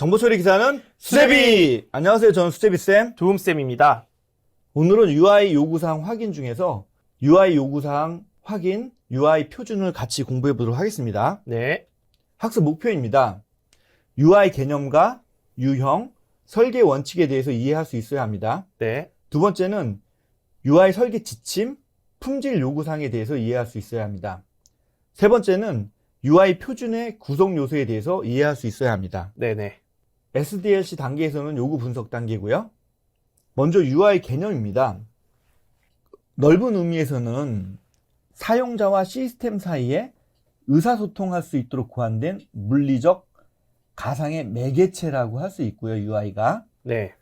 정보처리 기사는 수제비! 안녕하세요. 저는 수제비쌤. 도움쌤입니다. 오늘은 UI 요구사항 확인 중에서 UI 요구사항 확인, UI 표준을 같이 공부해 보도록 하겠습니다. 네. 학습 목표입니다. UI 개념과 유형, 설계 원칙에 대해서 이해할 수 있어야 합니다. 네. 두 번째는 UI 설계 지침, 품질 요구사항에 대해서 이해할 수 있어야 합니다. 세 번째는 UI 표준의 구성 요소에 대해서 이해할 수 있어야 합니다. 네네. SDLC 단계에서는 요구 분석 단계고요. 먼저 UI 개념입니다. 넓은 의미에서는 사용자와 시스템 사이에 의사소통할 수 있도록 고안된 물리적 가상의 매개체라고 할 수 있고요, UI가. 네.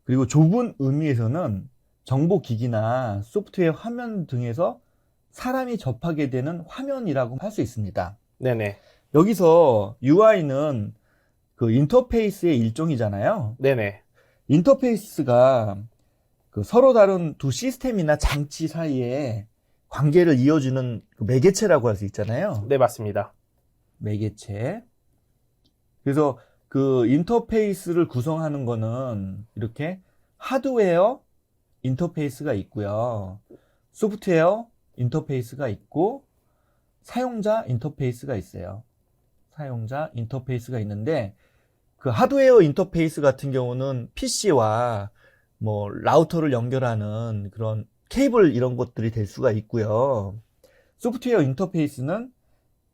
그리고 좁은 의미에서는 정보기기나 소프트웨어 화면 등에서 사람이 접하게 되는 화면이라고 할 수 있습니다. 네네. 여기서 UI는 그 인터페이스의 일종이잖아요. 네네. 인터페이스가 그 서로 다른 두 시스템이나 장치 사이에 관계를 이어주는 그 매개체라고 할 수 있잖아요. 네, 맞습니다. 매개체. 그래서 그 인터페이스를 구성하는 거는 이렇게 하드웨어 인터페이스가 있고요. 소프트웨어 인터페이스가 있고 사용자 인터페이스가 있어요. 사용자 인터페이스가 있는데 그 하드웨어 인터페이스 같은 경우는 PC와 뭐 라우터를 연결하는 그런 케이블 이런 것들이 될 수가 있고요. 소프트웨어 인터페이스는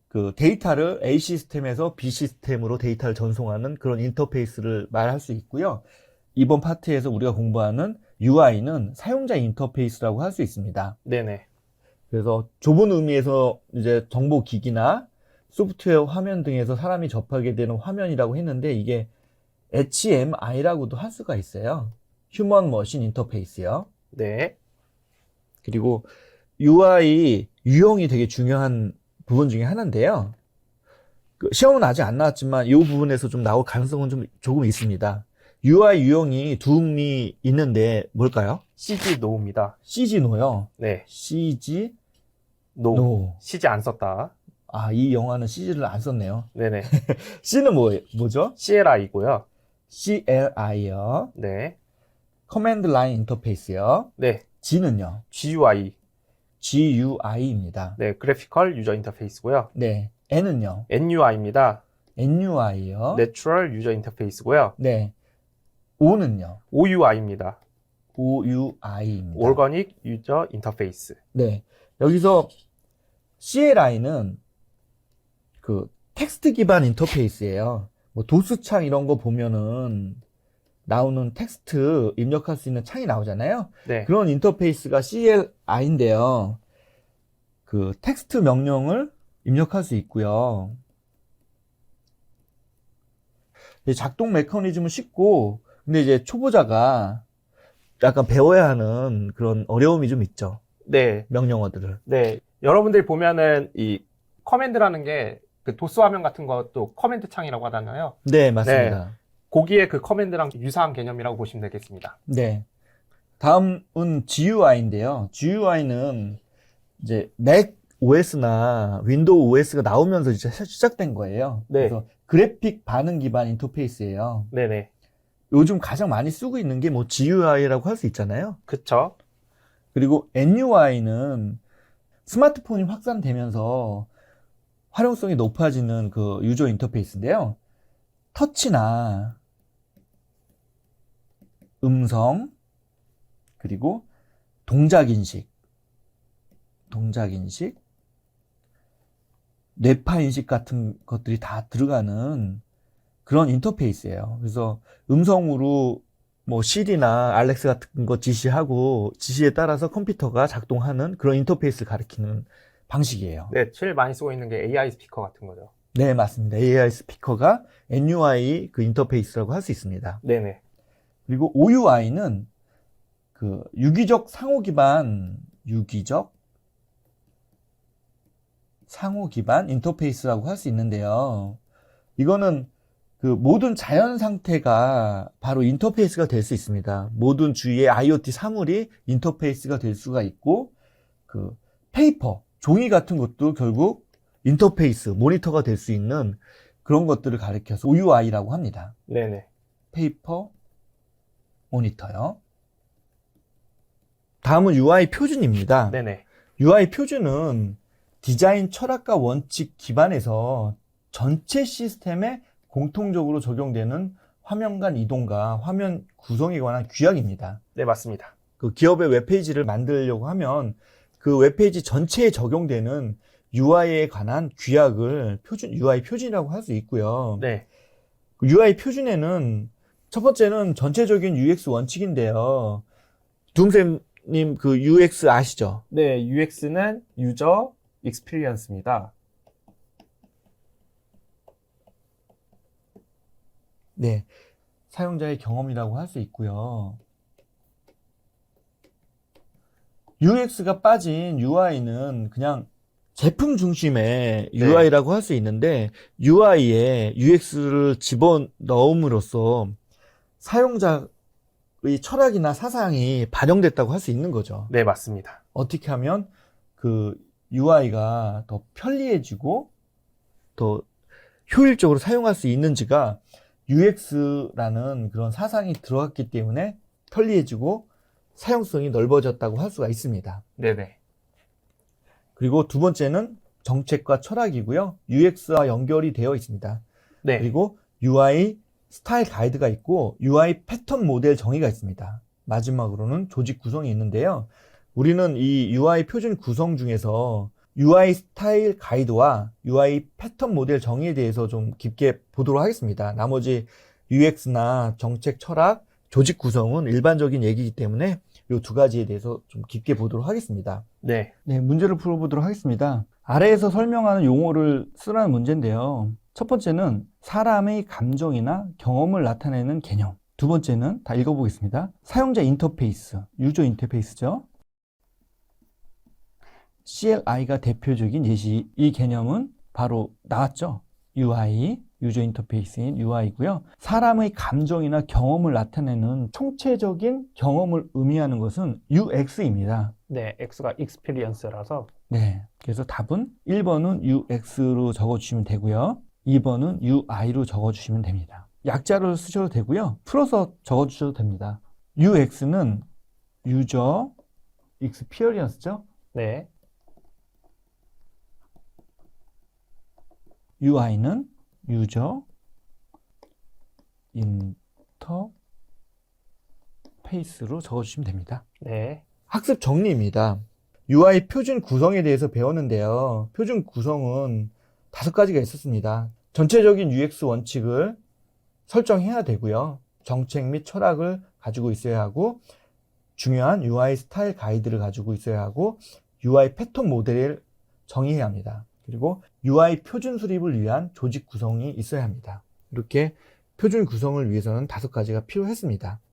그 데이터를 A 시스템에서 B 시스템으로 데이터를 전송하는 그런 인터페이스를 말할 수 있고요. 이번 파트에서 우리가 공부하는 UI는 사용자 인터페이스라고 할 수 있습니다. 네네. 그래서 좁은 의미에서 이제 정보기기나 소프트웨어 화면 등에서 사람이 접하게 되는 화면이라고 했는데 이게 HMI라고도 할 수가 있어요. 휴먼 머신 인터페이스요. 네. 그리고 UI 유형이 되게 중요한 부분 중에 하나인데요. 그 시험은 아직 안 나왔지만 이 부분에서 좀 나올 가능성은 좀 조금 있습니다. UI 유형이 두 의미 있는데 뭘까요? CG 노입니다. CG 노요. 네. CG 노. 노. CG 안 썼다. 아, 이 영화는 CG를 안 썼네요. 네네. C는 뭐죠? CLI고요. CLI요. 네. 커맨드 라인 인터페이스요. 네. G는요? GUI. GUI입니다. 네. 그래피컬 유저 인터페이스고요. 네. N은요? NUI입니다. NUI요. 내추럴 유저 인터페이스고요. 네. O는요? OUI입니다. OUI입니다. 오거닉 유저 인터페이스. 네. 여기서 CLI는 그 텍스트 기반 인터페이스예요. 뭐 도스창 이런 거 보면은 나오는 텍스트 입력할 수 있는 창이 나오잖아요. 네. 그런 인터페이스가 CLI인데요. 그 텍스트 명령을 입력할 수 있고요. 작동 메커니즘은 쉽고, 근데 이제 초보자가 약간 배워야 하는 그런 어려움이 좀 있죠. 네. 명령어들을. 네. 여러분들이 보면은 이 커맨드라는 게 그 도스 화면 같은 것도 커맨드 창이라고 하잖아요. 네, 맞습니다. 거기에 그 커맨드랑 유사한 개념이라고 보시면 되겠습니다. 네. 다음은 GUI인데요. GUI는 이제 맥 OS나 윈도우 OS가 나오면서 이제 시작된 거예요. 네. 그래서 그래픽 반응 기반 인터페이스예요. 네네. 요즘 가장 많이 쓰고 있는 게 뭐 GUI라고 할 수 있잖아요. 그쵸. 그리고 NUI는 스마트폰이 확산되면서 활용성이 높아지는 그 유저 인터페이스인데요. 터치나 음성, 그리고 동작인식, 뇌파인식 같은 것들이 다 들어가는 그런 인터페이스예요. 그래서 음성으로 뭐 시리나 알렉스 같은 거 지시하고 지시에 따라서 컴퓨터가 작동하는 그런 인터페이스를 가리키는 방식이에요. 네, 제일 많이 쓰고 있는 게 AI 스피커 같은 거죠. 네, 맞습니다. AI 스피커가 NUI 그 인터페이스라고 할 수 있습니다. 네네. 그리고 OUI는 그 유기적 상호 기반 인터페이스라고 할 수 있는데요. 이거는 그 모든 자연 상태가 바로 인터페이스가 될 수 있습니다. 모든 주위의 IoT 사물이 인터페이스가 될 수가 있고, 그 페이퍼, 종이 같은 것도 결국 인터페이스, 모니터가 될 수 있는 그런 것들을 가리켜서 OUI라고 합니다. 네네. 페이퍼 모니터요. 다음은 UI 표준입니다. 네네. UI 표준은 디자인 철학과 원칙 기반에서 전체 시스템에 공통적으로 적용되는 화면 간 이동과 화면 구성에 관한 규약입니다. 네, 맞습니다. 그 기업의 웹페이지를 만들려고 하면 그 웹페이지 전체에 적용되는 UI에 관한 규약을 UI 표준이라고 할 수 있고요. 네. 그 UI 표준에는 첫 번째는 전체적인 UX 원칙인데요. 두음쌤님 그 UX 아시죠? 네, UX는 유저 익스피리언스입니다. 네. 사용자의 경험이라고 할 수 있고요. UX가 빠진 UI는 그냥 제품 중심의 UI라고 할 수 있는데 UI에 UX를 집어넣음으로써 사용자의 철학이나 사상이 반영됐다고 할 수 있는 거죠. 네, 맞습니다. 어떻게 하면 그 UI가 더 편리해지고 더 효율적으로 사용할 수 있는지가 UX라는 그런 사상이 들어갔기 때문에 편리해지고 사용성이 넓어졌다고 할 수가 있습니다. 네네. 그리고 두 번째는 정책과 철학이고요. UX와 연결이 되어 있습니다. 네. 그리고 UI 스타일 가이드가 있고 UI 패턴 모델 정의가 있습니다. 마지막으로는 조직 구성이 있는데요. 우리는 이 UI 표준 구성 중에서 UI 스타일 가이드와 UI 패턴 모델 정의에 대해서 좀 깊게 보도록 하겠습니다. 나머지 UX나 정책 철학, 조직 구성은 일반적인 얘기이기 때문에 이 두 가지에 대해서 좀 깊게 보도록 하겠습니다. 네. 네, 문제를 풀어보도록 하겠습니다. 아래에서 설명하는 용어를 쓰라는 문제인데요. 첫 번째는 사람의 감정이나 경험을 나타내는 개념. 두 번째는 다 읽어보겠습니다. 사용자 인터페이스, 유저 인터페이스죠. CLI가 대표적인 예시. 이 개념은 바로 나왔죠. UI, 유저 인터페이스인 UI고요. 사람의 감정이나 경험을 나타내는 총체적인 경험을 의미하는 것은 UX입니다. 네, X가 experience라서. 네. 그래서 답은 1번은 UX로 적어주시면 되고요. 2번은 UI로 적어주시면 됩니다. 약자를 쓰셔도 되고요. 풀어서 적어주셔도 됩니다. UX는 유저 experience죠. 네. UI는 유저 인터페이스로 적어주시면 됩니다. 네. 학습 정리입니다. UI 표준 구성에 대해서 배웠는데요. 표준 구성은 5가지가 있었습니다. 전체적인 UX 원칙을 설정해야 되고요. 정책 및 철학을 가지고 있어야 하고, 중요한 UI 스타일 가이드를 가지고 있어야 하고, UI 패턴 모델을 정의해야 합니다. 그리고 UI 표준 수립을 위한 조직 구성이 있어야 합니다. 이렇게 표준 구성을 위해서는 5가지가 필요했습니다.